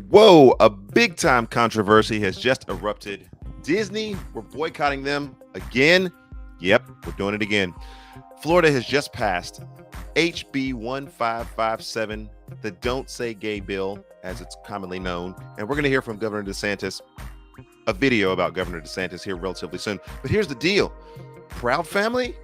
Whoa, a big time controversy has just erupted. Disney, we're boycotting them again. Yep, we're doing it again. Florida has just passed HB 1557, the Don't Say Gay bill, as it's commonly known. And we're going to hear from Governor DeSantis, a video about Governor DeSantis here relatively soon. But here's the deal. Proud Family?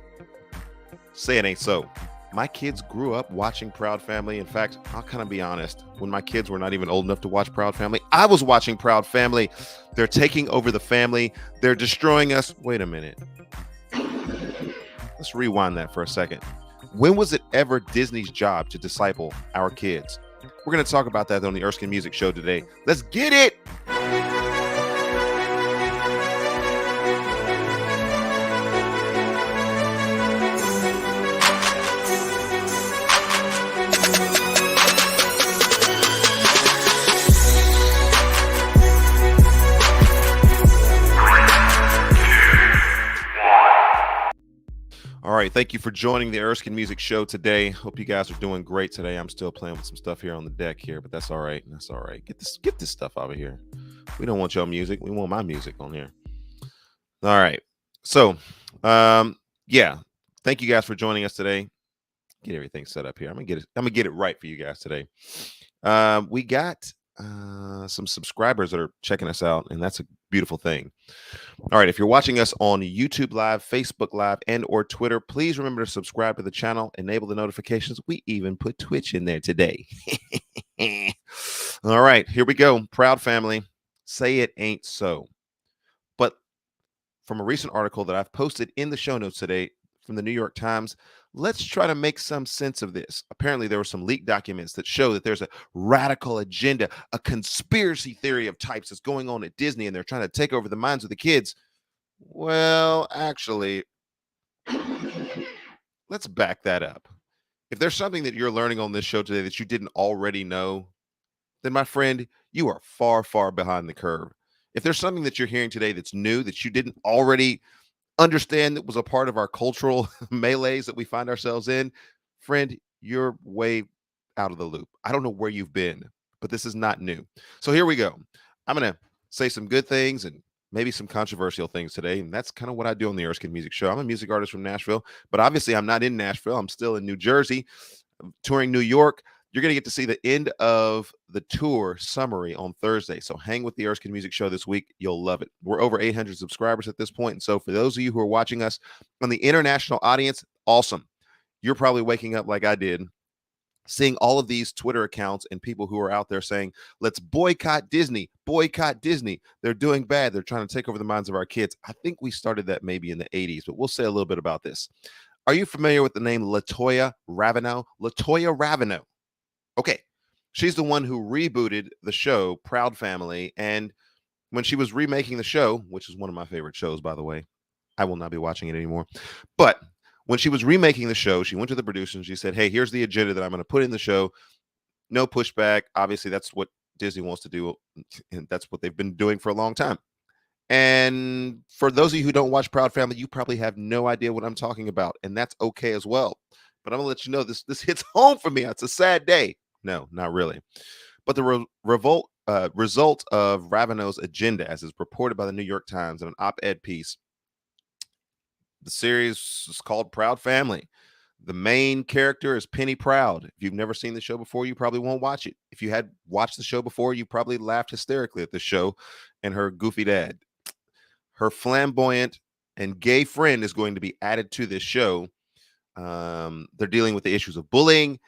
Say it ain't so. My kids grew up watching Proud Family. In fact, I'll kind of be honest. When my kids were not even old enough to watch Proud Family, I was watching Proud Family. They're taking over the family. They're destroying us. Wait a minute. Let's rewind that for a second. When was it ever Disney's job to disciple our kids? We're going to talk about that on the Erskin Music Show today. Let's get it. All right, thank you for joining the Erskin Music Show today. Hope you guys are doing great today. I'm still playing with some stuff here on the deck here, but that's all right. That's all right. Get this stuff out of here. We don't want your music. We want my music on here. All right. So, yeah. Thank you guys for joining us today. Get everything set up here. I'm gonna get it right for you guys today. We got some subscribers that are checking us out, and that's a beautiful thing. All right, if you're watching us on YouTube Live, Facebook Live, and or Twitter, please remember to subscribe to the channel, enable the notifications. We even put Twitch in there today. All right, here we go. Proud Family, say it ain't so. But from a recent article that I've posted in the show notes today from the New York Times, let's try to make some sense of this. Apparently, there were some leaked documents that show that there's a radical agenda, a conspiracy theory of types that's going on at Disney, and they're trying to take over the minds of the kids. Well, actually, let's back that up. If there's something that you're learning on this show today that you didn't already know, then my friend, you are far, far behind the curve. If there's something that you're hearing today that's new that you didn't already understand that was a part of our cultural melees that we find ourselves in, friend, you're way out of the loop. I don't know where you've been, but this is not new. So here we go. I'm going to say some good things and maybe some controversial things today, and that's kind of what I do on the Erskin Music Show. I'm a music artist from Nashville, but obviously I'm not in Nashville. I'm still in New Jersey, touring New York. You're going to get to see the end of the tour summary on Thursday. So hang with the Erskin Music Show this week. You'll love it. We're over 800 subscribers at this point. And so for those of you who are watching us on the international audience, awesome. You're probably waking up like I did, seeing all of these Twitter accounts and people who are out there saying, let's boycott Disney, boycott Disney. They're doing bad. They're trying to take over the minds of our kids. I think we started that maybe in the 80s, but we'll say a little bit about this. Are you familiar with the name LaToya Ravenel? LaToya Ravenel. Okay, she's the one who rebooted the show Proud Family, and when she was remaking the show, which is one of my favorite shows, by the way, I will not be watching it anymore, but when she was remaking the show, she went to the producer and she said, hey, here's the agenda that I'm going to put in the show. No pushback. Obviously, that's what Disney wants to do, and that's what they've been doing for a long time. And for those of you who don't watch Proud Family, you probably have no idea what I'm talking about, and that's okay as well. But I'm going to let you know this hits home for me. It's a sad day. No, not really. But the result of Ravenel's agenda, as is reported by the New York Times in an op-ed piece, the series is called Proud Family. The main character is Penny Proud. If you've never seen the show before, you probably won't watch it. If you had watched the show before, you probably laughed hysterically at the show and her goofy dad. Her flamboyant and gay friend is going to be added to this show. They're dealing with the issues of bullying.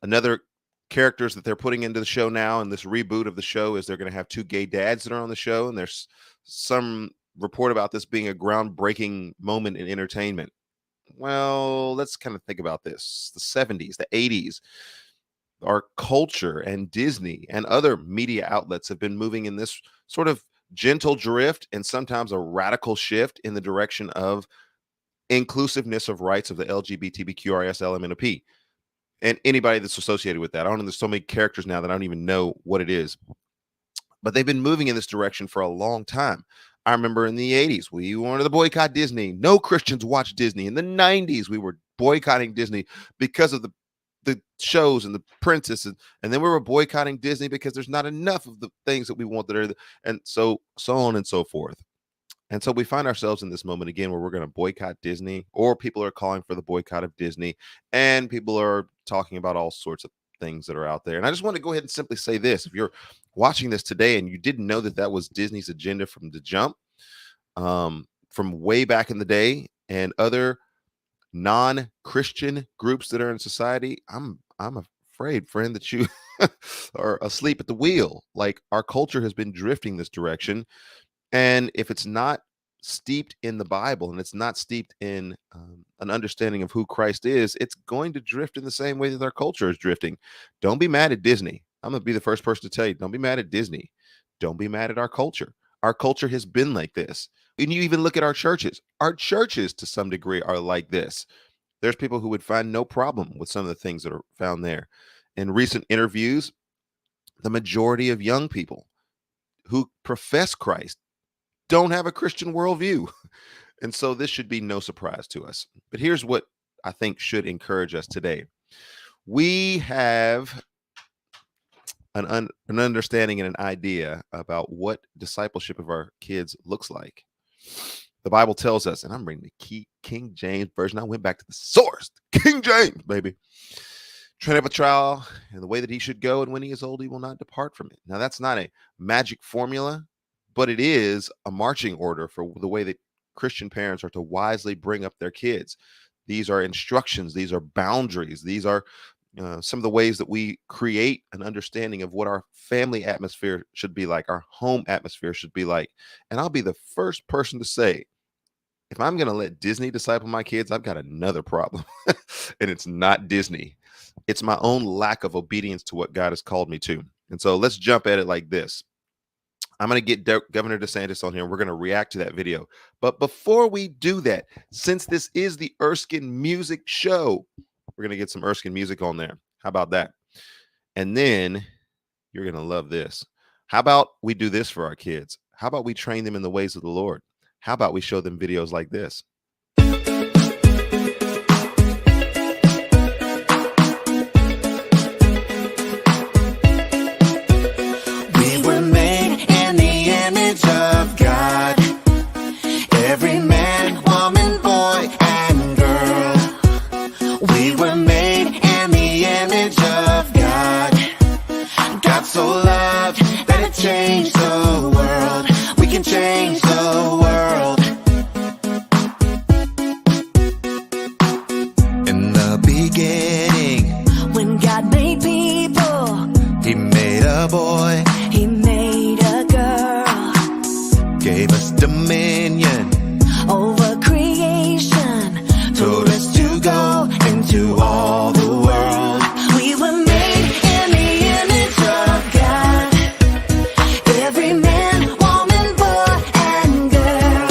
Another characters that they're putting into the show now in this reboot of the show is they're going to have two gay dads that are on the show. And there's some report about this being a groundbreaking moment in entertainment. Well, let's kind of think about this. The 70s, the 80s, our culture and Disney and other media outlets have been moving in this sort of gentle drift and sometimes a radical shift in the direction of inclusiveness of rights of the LGBTQRSLMNOP. And anybody that's associated with that. I don't know, there's so many characters now that I don't even know what it is. But they've been moving in this direction for a long time. I remember in the 80s, we wanted to boycott Disney. No Christians watched Disney. In the 90s, we were boycotting Disney because of the shows and the princess, and then we were boycotting Disney because there's not enough of the things that we want that are, and so on and so forth. And so we find ourselves in this moment again where we're going to boycott Disney, or people are calling for the boycott of Disney, and people are talking about all sorts of things that are out there. And I just want to go ahead and simply say this: if you're watching this today and you didn't know that that was Disney's agenda from the jump, from way back in the day, and other non-Christian groups that are in society, I'm afraid, friend, that you are asleep at the wheel. Like, our culture has been drifting this direction. And if it's not steeped in the Bible, and it's not steeped in an understanding of who Christ is, it's going to drift in the same way that our culture is drifting. Don't be mad at Disney. I'm going to be the first person to tell you, don't be mad at Disney. Don't be mad at our culture. Our culture has been like this. And you even look at our churches. Our churches, to some degree, are like this. There's people who would find no problem with some of the things that are found there. In recent interviews, the majority of young people who profess Christ don't have a Christian worldview. And so this should be no surprise to us. But here's what I think should encourage us today. We have an understanding and an idea about what discipleship of our kids looks like. The Bible tells us, and I'm reading the King James Version. I went back to the source, King James, baby. Train up a child in the way that he should go, and when he is old, he will not depart from it. Now, that's not a magic formula, but it is a marching order for the way that Christian parents are to wisely bring up their kids. These are instructions. These are boundaries. These are some of the ways that we create an understanding of what our family atmosphere should be like, our home atmosphere should be like. And I'll be the first person to say, if I'm going to let Disney disciple my kids, I've got another problem. And it's not Disney. It's my own lack of obedience to what God has called me to. And so let's jump at it like this. I'm going to get Governor DeSantis on here, and we're going to react to that video. But before we do that, since this is the Erskin music show, we're going to get some Erskin music on there. How about that? And then you're going to love this. How about we do this for our kids? How about we train them in the ways of the Lord? How about we show them videos like this? Every man, woman, boy, and girl. We were made in the image of God. God so loved that it changed the world. We can change the world. In the beginning, when God made people, He made a boy, He made a girl, gave us dominion over creation, told us to go into all the world. We were made in the image of God. Every man, woman, boy, and girl.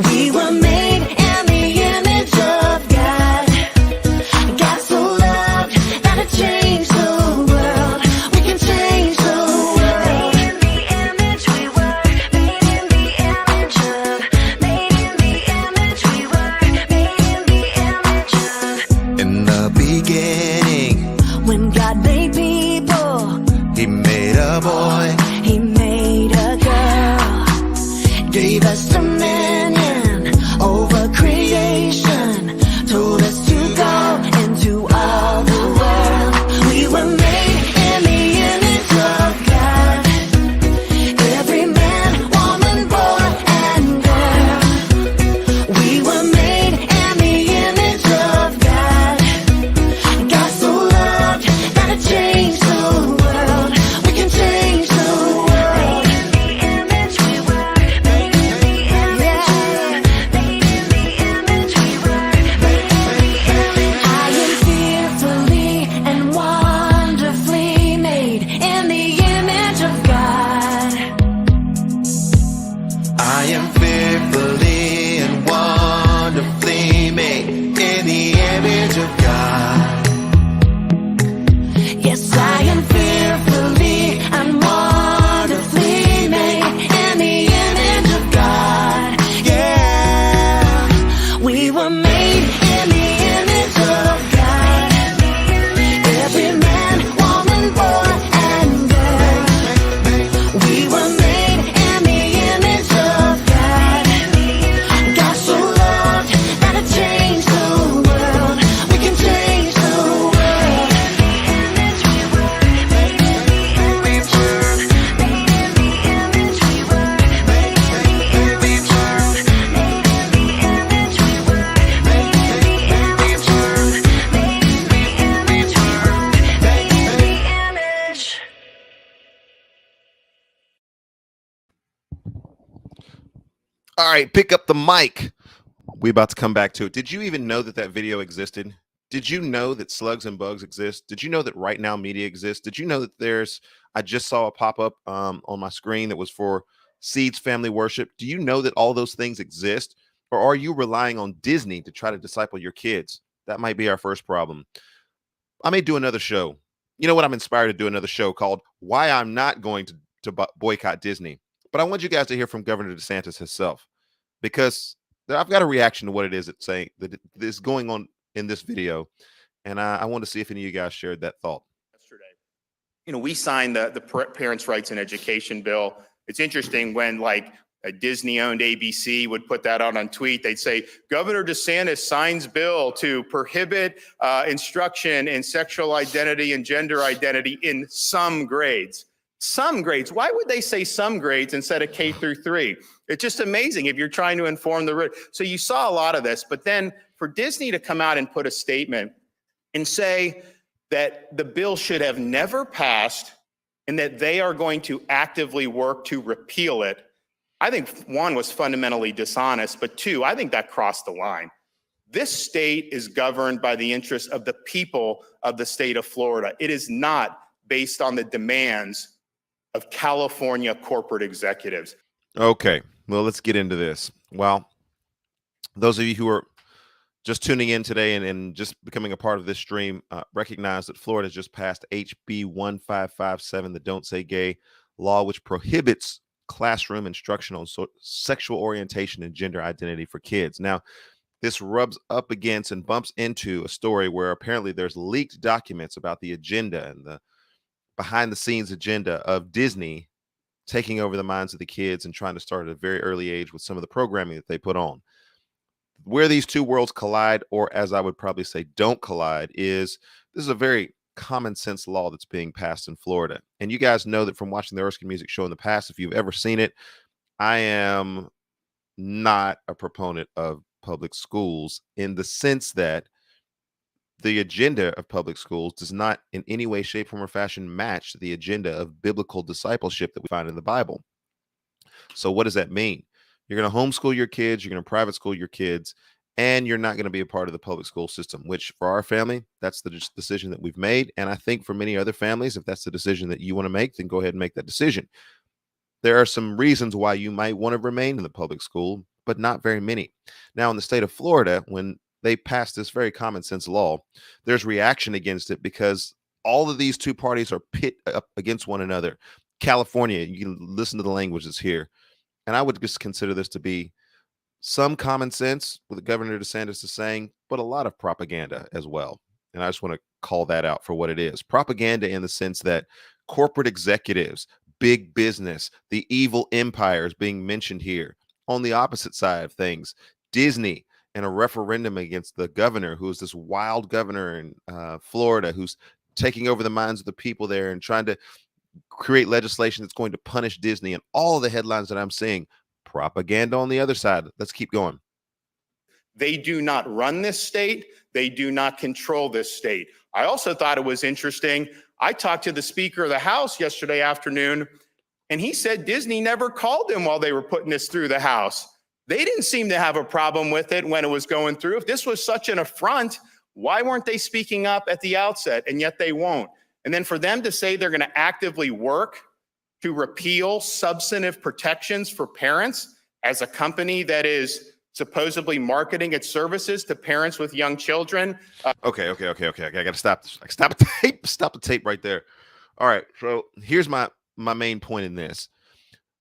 We were made in the image of God. God so loved that it changed the world. We can change the world. Made in the image we were. Made in the image of. In the beginning, when God made people, He made a boy, He made a girl, gave us dominion over creation, told us to go into all the world. We were made in the image of God. Every man, woman, boy, and girl. We were made in the image of God. God All right, pick up the mic. We about to come back to it. Did you even know that that video existed? Did you know that Slugs and Bugs exist? Did you know that Right Now Media exists? Did you know that I just saw a pop-up on my screen that was for Seeds Family Worship? Do you know that all those things exist? Or are you relying on Disney to try to disciple your kids? That might be our first problem. I may do another show. You know what? I'm inspired to do another show called Why I'm Not Going to Boycott Disney. But I want you guys to hear from Governor DeSantis himself, because I've got a reaction to what it is it's saying that is going on in this video. And I want to see if any of you guys shared that thought. Yesterday, we signed the Parents' Rights in Education bill. It's interesting when like a Disney-owned ABC would put that out on tweet. They'd say, Governor DeSantis signs bill to prohibit instruction in sexual identity and gender identity in some grades. Some grades. Why would they say some grades instead of K through 3? It's just amazing if you're trying to inform the. So you saw a lot of this, but then for Disney to come out and put a statement and say that the bill should have never passed and that they are going to actively work to repeal it, I think one was fundamentally dishonest, but two, I think that crossed the line. This state is governed by the interests of the people of the state of Florida. It is not based on the demands of California corporate executives. Okay, well, let's get into this. Well, those of you who are just tuning in today and just becoming a part of this stream, recognize that Florida has just passed HB 1557, the Don't Say Gay law, which prohibits classroom instruction on sexual orientation and gender identity for kids. Now, this rubs up against and bumps into a story where apparently there's leaked documents about the agenda and the behind the scenes agenda of Disney taking over the minds of the kids and trying to start at a very early age with some of the programming that they put on. Where these two worlds collide, or as I would probably say, don't collide, is this is a very common sense law that's being passed in Florida. And you guys know that from watching the Erskin music show in the past, if you've ever seen it, I am not a proponent of public schools in the sense that the agenda of public schools does not in any way, shape, form, or fashion match the agenda of biblical discipleship that we find in the Bible. So what does that mean? You're going to homeschool your kids, you're going to private school your kids, and you're not going to be a part of the public school system, which for our family, that's the decision that we've made. And I think for many other families, if that's the decision that you want to make, then go ahead and make that decision. There are some reasons why you might want to remain in the public school, but not very many. Now, in the state of Florida, when they passed this very common sense law, there's reaction against it because all of these two parties are pit up against one another. California, you can listen to the language that's here. And I would just consider this to be some common sense, what the Governor DeSantis is saying, but a lot of propaganda as well. And I just want to call that out for what it is. Propaganda in the sense that corporate executives, big business, the evil empires being mentioned here. On the opposite side of things, Disney and a referendum against the governor, who is this wild governor in Florida, who's taking over the minds of the people there and trying to create legislation that's going to punish Disney, and all of the headlines that I'm seeing, propaganda on the other side. Let's keep going. They do not run this state. They do not control this state. I also thought it was interesting. I talked to the Speaker of the House yesterday afternoon, and he said Disney never called him while they were putting this through the House. They didn't seem to have a problem with it when it was going through. If this was such an affront, why weren't they speaking up at the outset? And yet they won't. And then for them to say they're going to actively work to repeal substantive protections for parents as a company that is supposedly marketing its services to parents with young children. Okay. I got to stop this. Stop the tape. Stop the tape right there. All right. So here's my main point in this.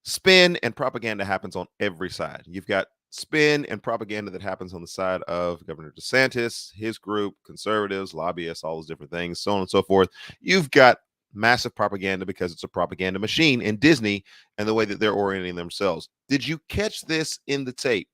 Spin and propaganda happens on every side. You've got spin and propaganda that happens on the side of Governor DeSantis, his group, conservatives, lobbyists, all those different things, so on and so forth. You've got massive propaganda because it's a propaganda machine in Disney and the way that they're orienting themselves. Did you catch this in the tape?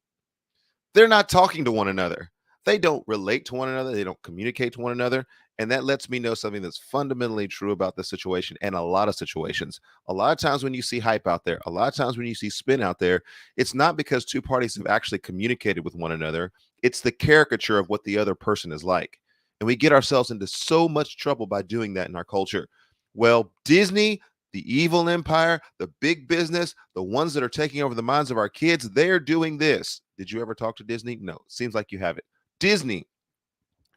They're not talking to one another. They don't relate to one another. They don't communicate to one another. And that lets me know something that's fundamentally true about the situation and a lot of situations. A lot of times when you see hype out there, a lot of times when you see spin out there, it's not because two parties have actually communicated with one another. It's the caricature of what the other person is like. And we get ourselves into so much trouble by doing that in our culture. Well, Disney, The evil empire, the big business, the ones that are taking over the minds of our kids, they're doing this. Did you ever talk to Disney? No, seems like you haven't. Disney,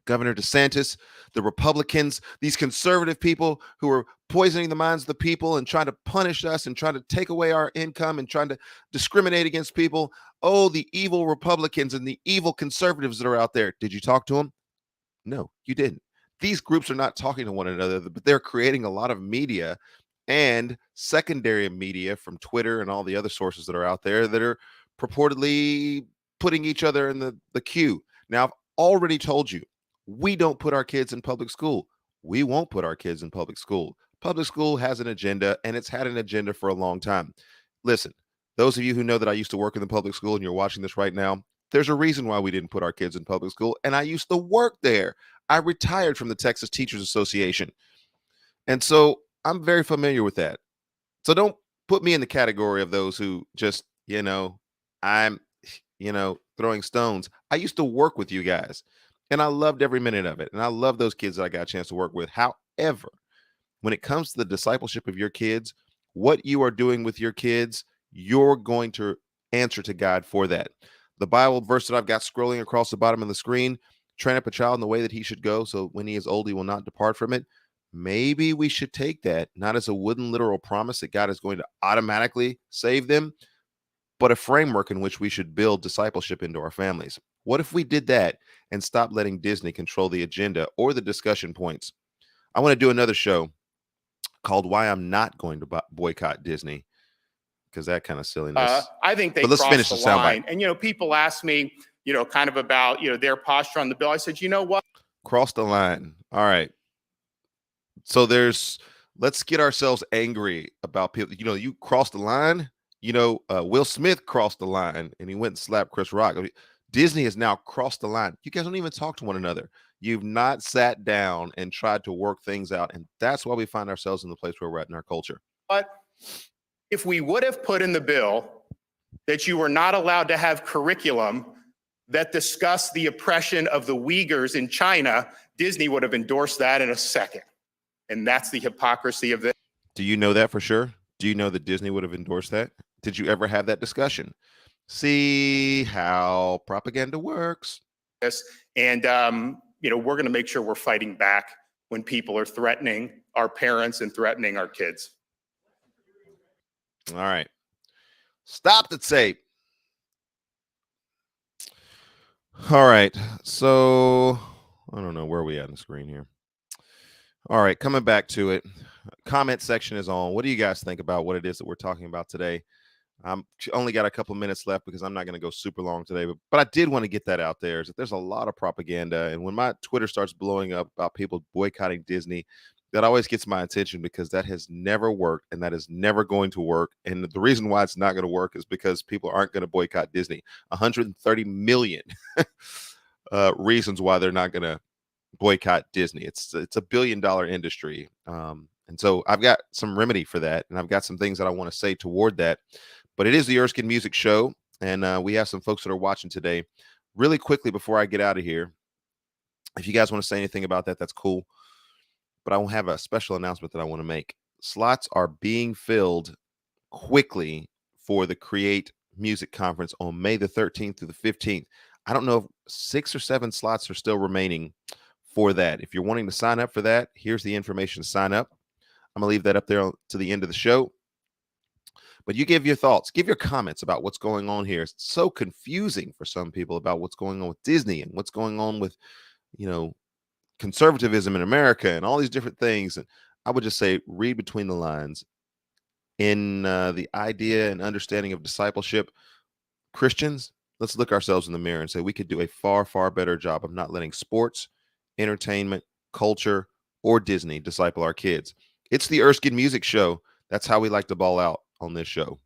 Governor DeSantis, the Republicans, these conservative people who are poisoning the minds of the people and trying to punish us and trying to take away our income and trying to discriminate against people. Oh, the evil Republicans and the evil conservatives that are out there. Did you talk to them? No, you didn't. These groups are not talking to one another, but they're creating a lot of media and secondary media from Twitter and all the other sources that are out there that are purportedly putting each other in the queue. Now, I've already told you, we don't put our kids in public school. We won't put our kids in public school. Public school has an agenda, and it's had an agenda for a long time. Listen, those of you who know that I used to work in the public school and you're watching this right now, there's a reason why we didn't put our kids in public school, and I used to work there. I retired from the Texas Teachers Association. And so I'm very familiar with that. So don't put me in the category of those who just, I'm, throwing stones. I used to work with you guys, and I loved every minute of it. And I love those kids that I got a chance to work with. However, when it comes to the discipleship of your kids, what you are doing with your kids, you're going to answer to God for that. The Bible verse that I've got scrolling across the bottom of the screen, train up a child in the way that he should go, so when he is old, he will not depart from it. Maybe we should take that not as a wooden literal promise that God is going to automatically save them, but a framework in which we should build discipleship into our families. What if we did that and stopped letting Disney control the agenda or the discussion points? I want to do another show called Why I'm Not Going to Boycott Disney, because that kind of silliness. I think they But let's crossed finish the the soundbite. line. And, people ask me, kind of about, their posture on the bill. I said, you know what? Cross the line. All right. So let's get ourselves angry about people. You crossed the line. Will Smith crossed the line and he went and slapped Chris Rock. I mean, Disney has now crossed the line. You guys don't even talk to one another. You've not sat down and tried to work things out. And that's why we find ourselves in the place where we're at in our culture. But if we would have put in the bill that you were not allowed to have curriculum that discussed the oppression of the Uyghurs in China, Disney would have endorsed that in a second. And that's the hypocrisy of this. Do you know that for sure? Do you know that Disney would have endorsed that? Did you ever have that discussion? See how propaganda works. And, we're going to make sure we're fighting back when people are threatening our parents and threatening our kids. All right. Stop the tape. All right. So I don't know where we at on the screen here. All right. Coming back to it. Comment section is on. What do you guys think about what it is that we're talking about today? I'm only got a couple minutes left because I'm not going to go super long today, but I did want to get that out there. Is that there's a lot of propaganda, and when my Twitter starts blowing up about people boycotting Disney, that always gets my attention because that has never worked and that is never going to work. And the reason why it's not going to work is because people aren't going to boycott Disney. 130 million reasons why they're not going to boycott Disney. It's a $1 billion industry. And so I've got some remedy for that, and I've got some things that I want to say toward that. But it is the Erskin Music Show, and we have some folks that are watching today. Really quickly before I get out of here, if you guys want to say anything about that, that's cool. But I will have a special announcement that I want to make. Slots are being filled quickly for the Create Music Conference on May the 13th through the 15th. I don't know if 6 or 7 slots are still remaining for that. If you're wanting to sign up for that, here's the information to sign up. I'm going to leave that up there to the end of the show. But you give your thoughts, give your comments about what's going on here. It's so confusing for some people about what's going on with Disney and what's going on with, conservatism in America and all these different things. And I would just say, read between the lines. In the idea and understanding of discipleship, Christians, let's look ourselves in the mirror and say we could do a far, far better job of not letting sports, entertainment, culture, or Disney disciple our kids. It's the Erskin Music Show. That's how we like to ball out on this show.